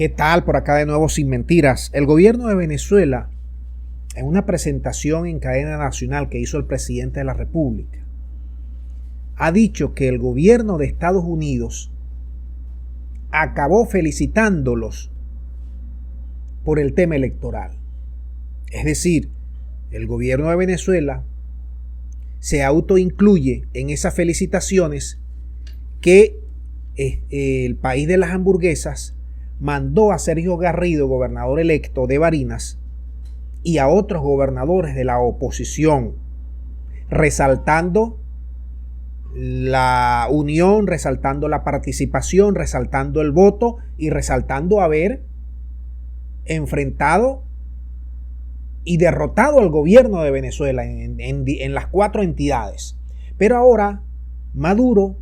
¿Qué tal? Por acá de nuevo Sin Mentiras. El gobierno de Venezuela, en una presentación en cadena nacional que hizo el presidente de la República, ha dicho que el gobierno de Estados Unidos acabó felicitándolos por el tema electoral. Es decir, el gobierno de Venezuela se autoincluye en esas felicitaciones que el país de las hamburguesas mandó a Sergio Garrido, gobernador electo de Barinas, y a otros gobernadores de la oposición, resaltando la unión, resaltando la participación, resaltando el voto y resaltando haber enfrentado y derrotado al gobierno de Venezuela en las 4 entidades. Pero ahora Maduro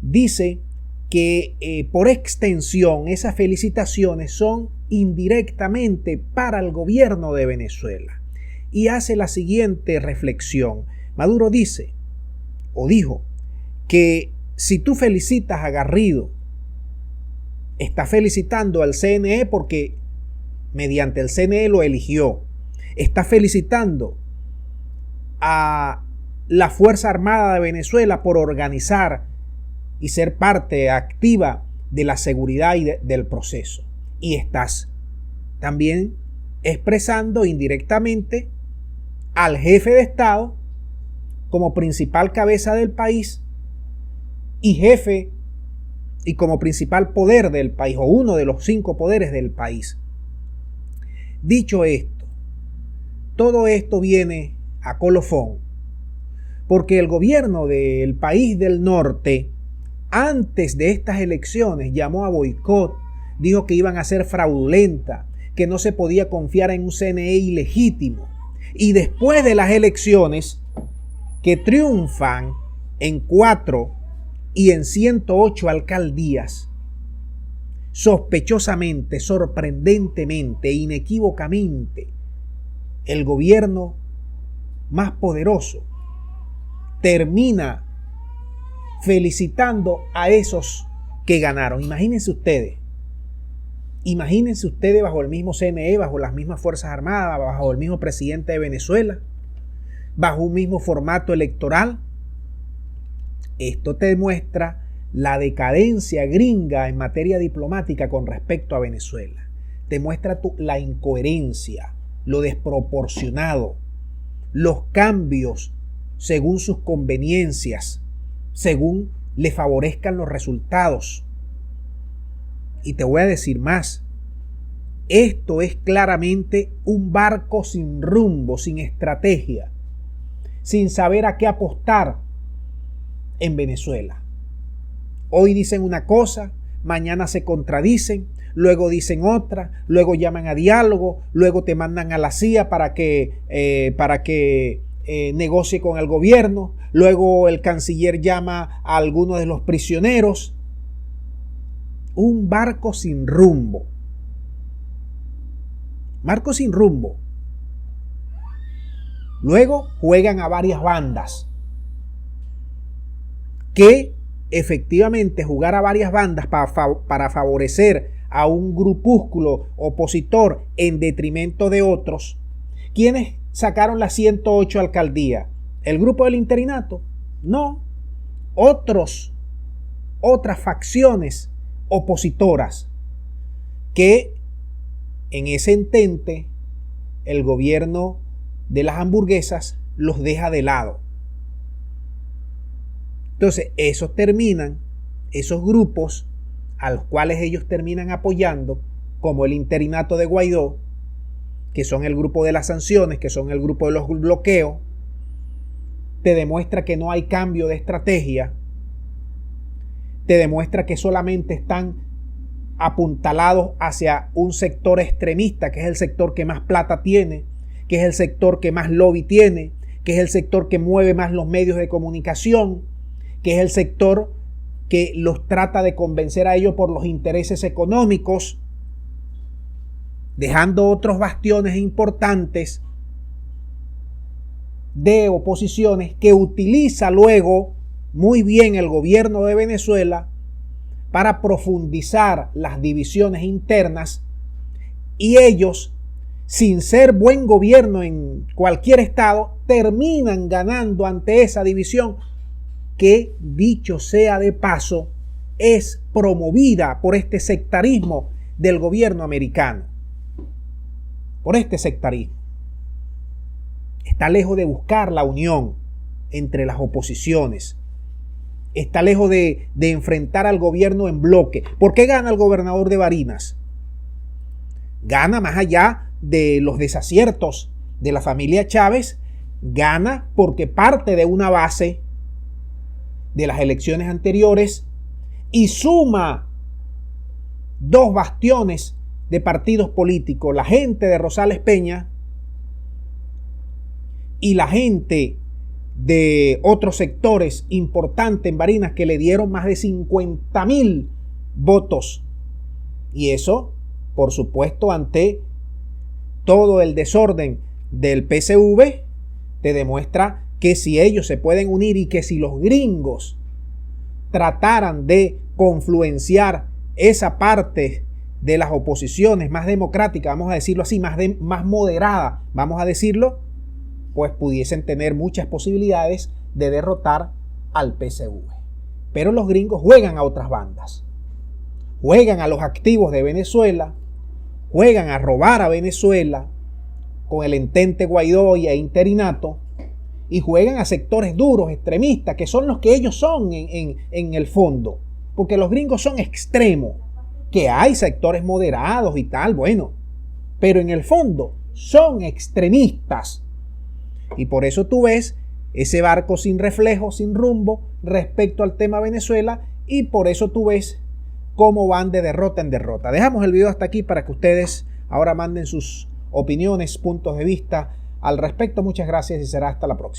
dice que por extensión esas felicitaciones son indirectamente para el gobierno de Venezuela y hace la siguiente reflexión. Maduro dice o dijo que si tú felicitas a Garrido, estás felicitando al CNE porque mediante el CNE lo eligió. Estás felicitando a la Fuerza Armada de Venezuela por organizar y ser parte activa de la seguridad y del proceso. Y estás también expresando indirectamente al jefe de Estado como principal cabeza del país y jefe y como principal poder del país, o uno de los 5 poderes del país. Dicho esto, todo esto viene a colofón porque el gobierno del país del norte, antes de estas elecciones, llamó a boicot, dijo que iban a ser fraudulenta, que no se podía confiar en un CNE ilegítimo. Y después de las elecciones, que triunfan en 4 y en 108 alcaldías, sospechosamente, sorprendentemente, inequívocamente, el gobierno más poderoso termina felicitando a esos que ganaron. Imagínense ustedes bajo el mismo CNE, bajo las mismas Fuerzas Armadas, bajo el mismo presidente de Venezuela, bajo un mismo formato electoral. Esto te demuestra la decadencia gringa en materia diplomática con respecto a Venezuela. Te muestra la incoherencia, lo desproporcionado, los cambios según sus conveniencias, según le favorezcan los resultados. Y te voy a decir más. Esto es claramente un barco sin rumbo, sin estrategia, sin saber a qué apostar en Venezuela. Hoy dicen una cosa, mañana se contradicen, luego dicen otra, luego llaman a diálogo, luego te mandan a la CIA para que negocie con el gobierno, luego el canciller llama a algunos de los prisioneros. Un barco sin rumbo. Barco sin rumbo. Luego juegan a varias bandas. Que efectivamente jugar a varias bandas para favorecer a un grupúsculo opositor en detrimento de otros. ¿Quiénes sacaron las 108 alcaldías? ¿El grupo del interinato? No. Otras facciones opositoras que en ese entente el gobierno de las hamburguesas los deja de lado. Entonces esos grupos a los cuales ellos terminan apoyando, como el interinato de Guaidó, que son el grupo de las sanciones, que son el grupo de los bloqueos, te demuestra que no hay cambio de estrategia, te demuestra que solamente están apuntalados hacia un sector extremista, que es el sector que más plata tiene, que es el sector que más lobby tiene, que es el sector que mueve más los medios de comunicación, que es el sector que los trata de convencer a ellos por los intereses económicos, dejando otros bastiones importantes de oposiciones que utiliza luego muy bien el gobierno de Venezuela para profundizar las divisiones internas y ellos, sin ser buen gobierno en cualquier estado, terminan ganando ante esa división que, dicho sea de paso, es promovida por este sectarismo del gobierno americano. Por este sectarismo. Está lejos de buscar la unión entre las oposiciones. Está lejos de enfrentar al gobierno en bloque. ¿Por qué gana el gobernador de Barinas? Gana más allá de los desaciertos de la familia Chávez, gana porque parte de una base de las elecciones anteriores y suma dos bastiones de partidos políticos, la gente de Rosales Peña y la gente de otros sectores importantes en Barinas que le dieron más de 50,000 votos. Y eso, por supuesto, ante todo el desorden del PSV, te demuestra que si ellos se pueden unir y que si los gringos trataran de confluenciar esa parte de las oposiciones más democráticas, vamos a decirlo así, más moderada, vamos a decirlo, pues pudiesen tener muchas posibilidades de derrotar al PSV. Pero los gringos juegan a otras bandas, juegan a los activos de Venezuela, juegan a robar a Venezuela con el entente Guaidó y interinato, y juegan a sectores duros, extremistas, que son los que ellos son en el fondo, porque los gringos son extremos, que hay sectores moderados y tal, bueno, pero en el fondo son extremistas. Y por eso tú ves ese barco sin reflejo, sin rumbo respecto al tema Venezuela, y por eso tú ves cómo van de derrota en derrota. Dejamos el video hasta aquí para que ustedes ahora manden sus opiniones, puntos de vista al respecto. Muchas gracias y será hasta la próxima.